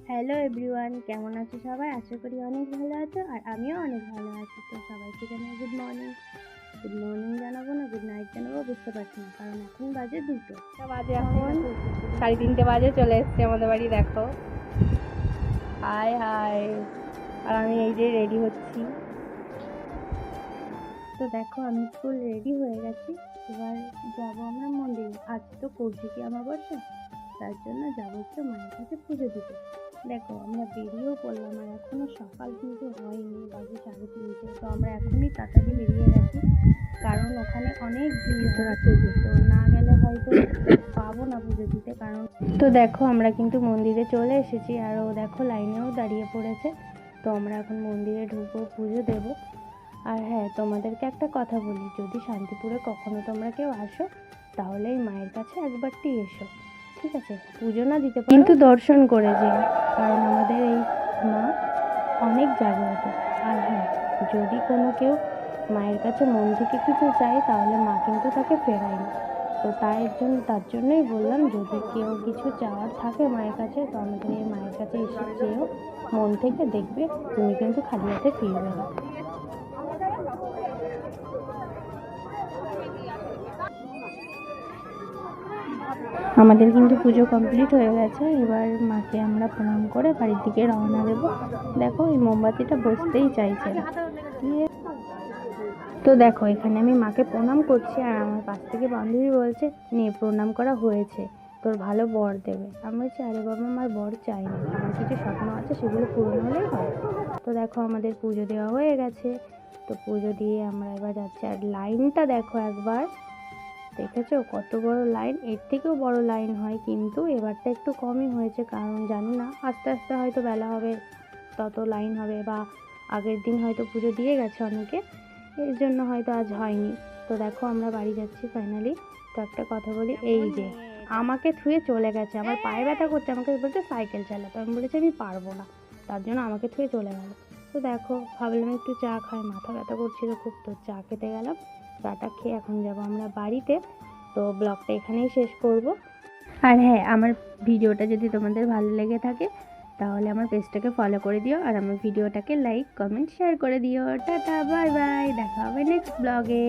Hello everyone, কেমন আছো সবাই? আশা করি অনেক ভালো আছো আর আমিও অনেক ভালো আছি। তো সবাইকে জানাই গুড মর্নিং। গুড মর্নিং জানাবো না গুড নাইট জানাবো বুঝতে পারছি না, কারণ এখন বাজে 2টো বাজে, এখন 3:30 বাজে। চলে এসছে আমাদের বাড়ি, দেখো। High high. আর আমি এই যে রেডি হচ্ছি। তো দেখো আমি ফুল রেডি হয়ে গেছি। এবার যাবো আমরা মন্দিরে। আজ তো কৌশিকী অমাবস্যা, তার জন্য যাবো একটু মায়ের কাছে পুজো দিতে। দেখো আমরা বেরিয়েও পড়লাম, আর এখনো সকাল কিন্তু হয়নি, বাজে 3:30। তো আমরা এখনই তাড়াতাড়ি বেরিয়ে গেছি, কারণ ওখানে অনেক ভিড় আছে, তো না গেলে হয়তো পাবো না পুজো দিতে। কারণ তো দেখো আমরা কিন্তু মন্দিরে চলে এসেছি, আর ও দেখো লাইনেও দাঁড়িয়ে পড়েছে। তো আমরা এখন মন্দিরে ঢুকবো, পুজো দেবো। আর হ্যাঁ, তোমাদেরকে একটা কথা বলি, যদি শান্তিপুরে কখনো তোমরা কেউ আসো, তাহলে এই মায়ের কাছে একবারটি এসো, ঠিক আছে? পুজো না দিতে পারো কিন্তু দর্শন করে যেও, কারণ আমাদের এই মা অনেক জাগ্রত। আর হ্যাঁ, যদি কোনো কেউ মায়ের কাছে মন থেকে কিছু চায়, তাহলে মা কিন্তু তাকে ফেরায় না। তো তার জন্যই বললাম, যদি কেউ কিছু চাওয়ার থাকে মায়ের কাছে, তো আমাদের এই মায়ের কাছে এসে চেয়েও মন থেকে, দেখবে তুমি কিন্তু খালি হাতে ফিরবে না। আমাদের কিন্তু পুজো কমপ্লিট হয়ে গেছে। এবার মাকে আমরা প্রণাম করে বাড়ির দিকে রওনা দেবো। দেখো এই মোমবাতিটা বসতেই চাইছে না। তো দেখো এখানে আমি মাকে প্রণাম করছি, আর আমার পাশ থেকে বান্ধবী বলছে, নে প্রণাম করা হয়েছে, তোর ভালো বর দেবে। আমি বলছি, আরে বাবা, আমার বর চাই না, আমার কিছু স্বপ্ন আছে, সেগুলো পূরণ হলেই হয়। তো দেখো আমাদের পুজো দেওয়া হয়ে গেছে। তো পুজো দিয়ে আমরা এবার যাচ্ছি। আর লাইনটা দেখো একবার, দেখেছো কত বড় লাইন? এর থেকেও বড় লাইন হয়, কিন্তু এবারটা একটু কমই হয়েছে, কারণ জানি না, আস্তে আস্তে হয়তো বেলা হবে তত লাইন হবে, বা আগের দিন হয়তো পুজো দিয়ে গেছে অনেকে, এর জন্য হয়তো আজ হয়নি। তো দেখো আমরা বাড়ি যাচ্ছি ফাইনালি। তো একটা কথা বলি, এই যে আমাকে থুয়ে চলে গেছে, আমার পায়ে ব্যথা করছে, আমাকে বলছে সাইকেল চালাতে। আমি বলেছি আমি পারবো না, তার জন্য আমাকে থুয়ে চলে গেল। তো দেখো ভাবলাম একটু চা খাই, মাথা ব্যথা করছিল খুব, তো চা খেতে গেলাম। চাটা খেয়ে এখন যাব আমরা বাড়িতে। তো ব্লগটা এখানেই শেষ করব। আর হ্যাঁ, আমার ভিডিওটা যদি তোমাদের ভালো লেগে থাকে, তাহলে আমার পেজটাকে ফলো করে দিও, আর আমার ভিডিওটাকে লাইক কমেন্ট শেয়ার করে দিও। টাটা, বাই বাই, দেখা হবে নেক্সট ব্লগে।